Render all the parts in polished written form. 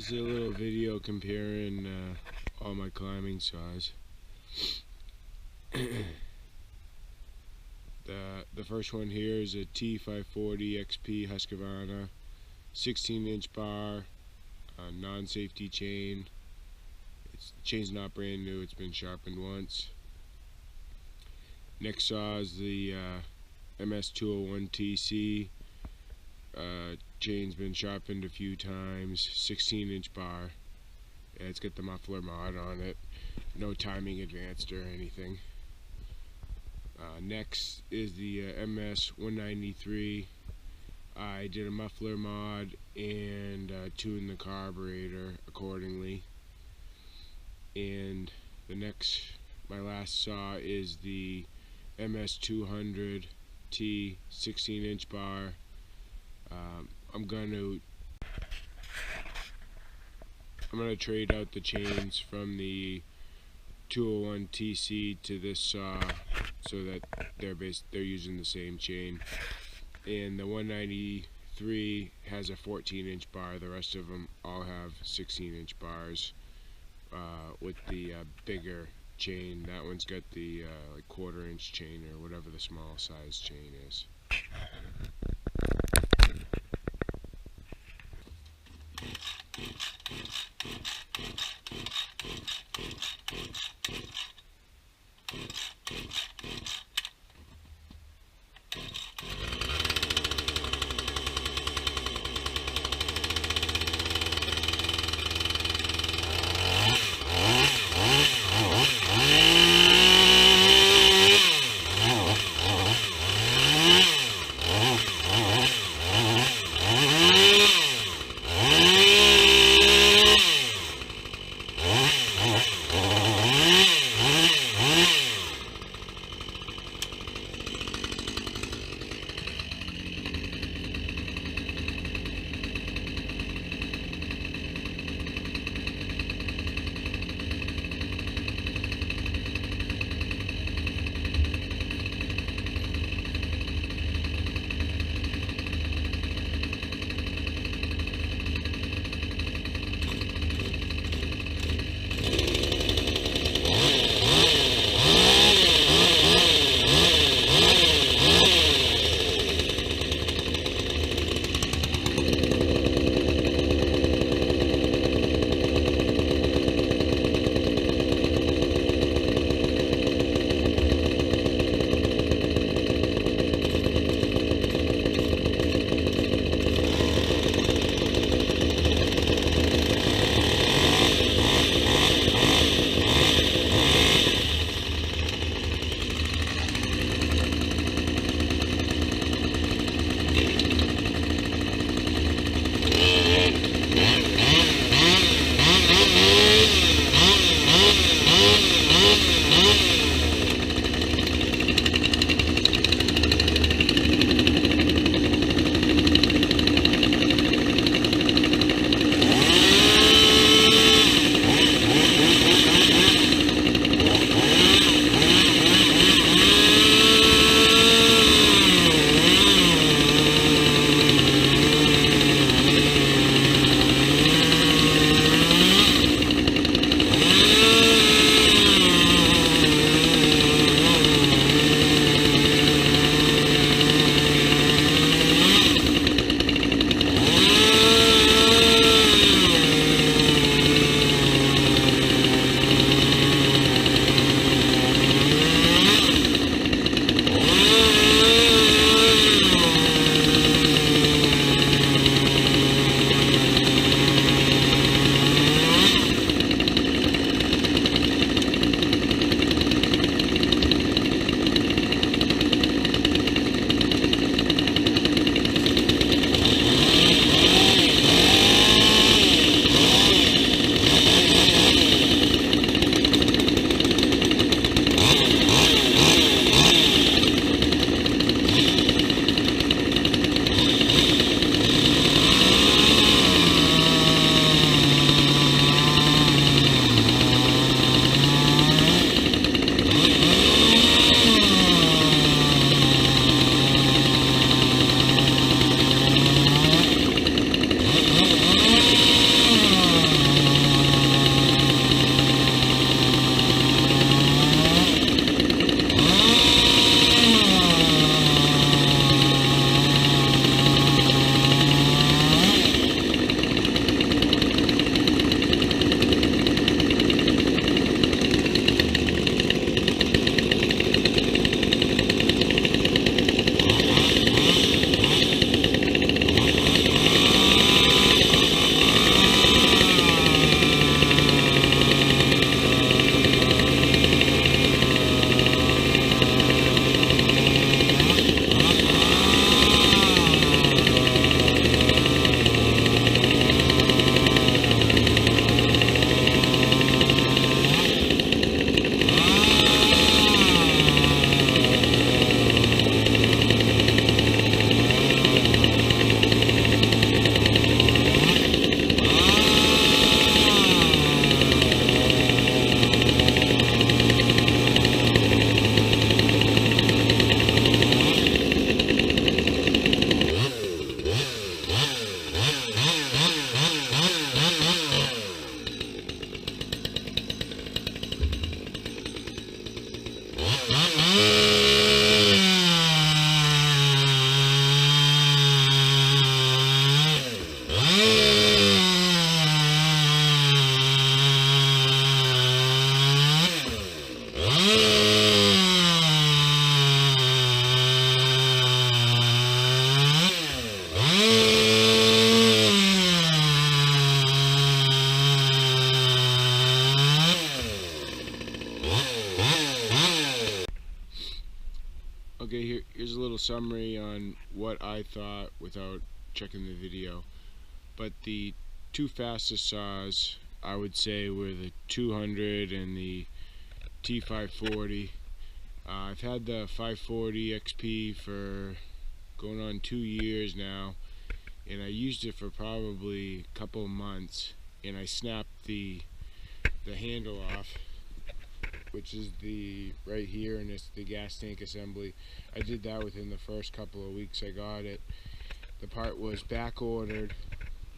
This is a little video comparing all my climbing saws. The first one here is a T540 XP Husqvarna, 16-inch bar, non-safety chain. The chain's not brand new, it's been sharpened once. Next saw is the MS201TC. Chain's been sharpened a few times, 16-inch bar. It's got the muffler mod on it, no timing advanced or anything. Next is the MS193. I did a muffler mod and tuned the carburetor accordingly. And my last saw is the MS200T 16-inch bar. I'm gonna trade out the chains from the 201TC to this saw so that they're using the same chain. And the 193 has a 14-inch bar. The rest of them all have 16-inch bars with the bigger chain. That one's got the like quarter-inch chain or whatever the small size chain is. Okay, here's a little summary on what I thought without checking the video. But the two fastest saws I would say were the 200 and the T540. I've had the 540 XP for going on 2 years now, and I used it for probably a couple of months, and I snapped the handle off, which is the right here, and it's the gas tank assembly. I did that within the first couple of weeks I got it. The part was back ordered,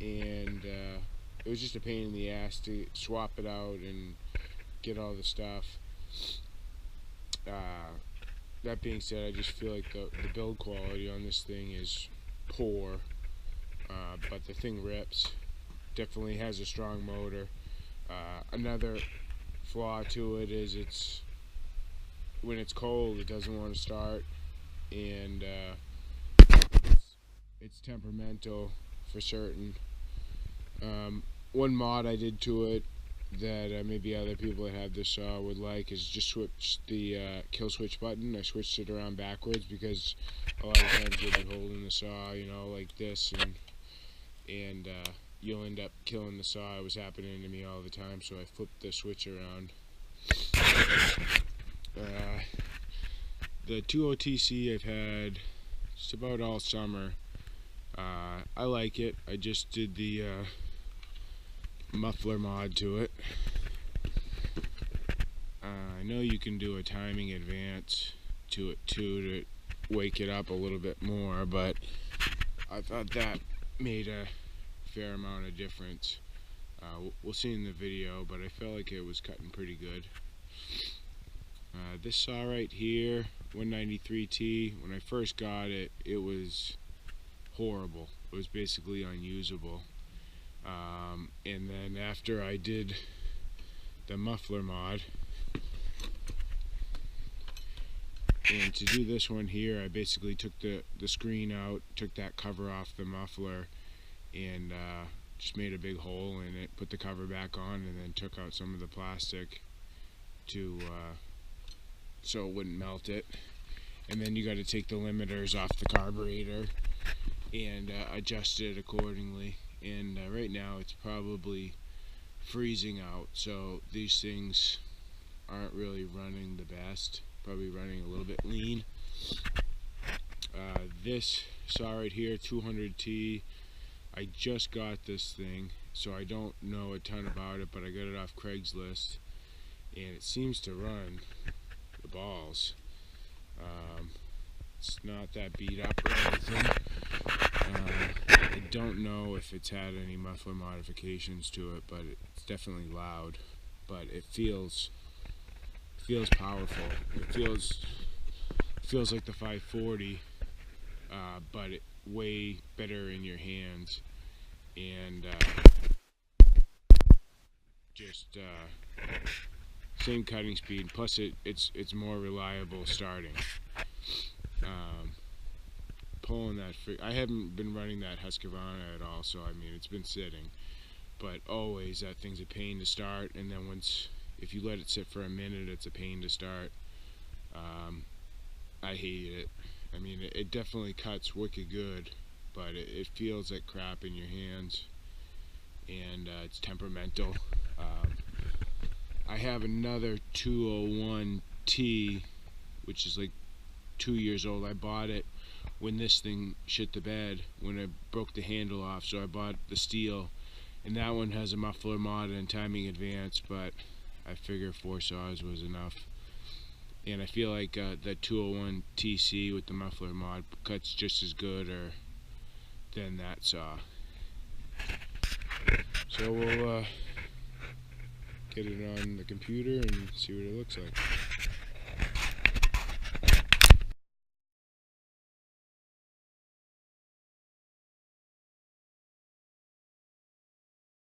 and it was just a pain in the ass to swap it out and get all the stuff. That being said, I just feel like the build quality on this thing is poor, but the thing rips. Definitely has a strong motor. Another flaw to it is when it's cold it doesn't want to start, and it's temperamental for certain. One mod I did to it that maybe other people that have this saw would like is just switch the kill switch button. I switched it around backwards because a lot of times you'll be holding the saw, you know, like this, and you'll end up killing the saw. It was happening to me all the time, so I flipped the switch around. The 2OTC I've had just about all summer. I like it. I just did the muffler mod to it. I know you can do a timing advance to it too to wake it up a little bit more, but I thought that made a fair amount of difference. We'll see in the video, but I felt like it was cutting pretty good. This saw right here, 193T, when I first got it, it was horrible. It was basically unusable. And then after I did the muffler mod, and to do this one here, I basically took the screen out, took that cover off the muffler, and just made a big hole in it, put the cover back on, and then took out some of the plastic to so it wouldn't melt it. And then you got to take the limiters off the carburetor and adjust it accordingly. And right now it's probably freezing out, so these things aren't really running the best, probably running a little bit lean. This saw right here, 200T, I just got this thing, so I don't know a ton about it, but I got it off Craigslist, and it seems to run the balls. It's not that beat up or anything. I don't know if it's had any muffler modifications to it, but it's definitely loud. But it feels powerful. It feels like the 540, but way better in your hands, and just same cutting speed. Plus, it's more reliable starting. Pulling that, I haven't been running that Husqvarna at all, so I mean it's been sitting, but always that thing's a pain to start, and then if you let it sit for a minute, it's a pain to start. I hate it. I mean, it definitely cuts wicked good, but it feels like crap in your hands, and it's temperamental. I have another 201T, which is like 2 years old. I bought it when this thing shit the bed, when I broke the handle off, so I bought the steel, and that one has a muffler mod and timing advance, but I figured 4 saws was enough. And I feel like the 201TC with the muffler mod cuts just as good or than that saw. So we'll get it on the computer and see what it looks like.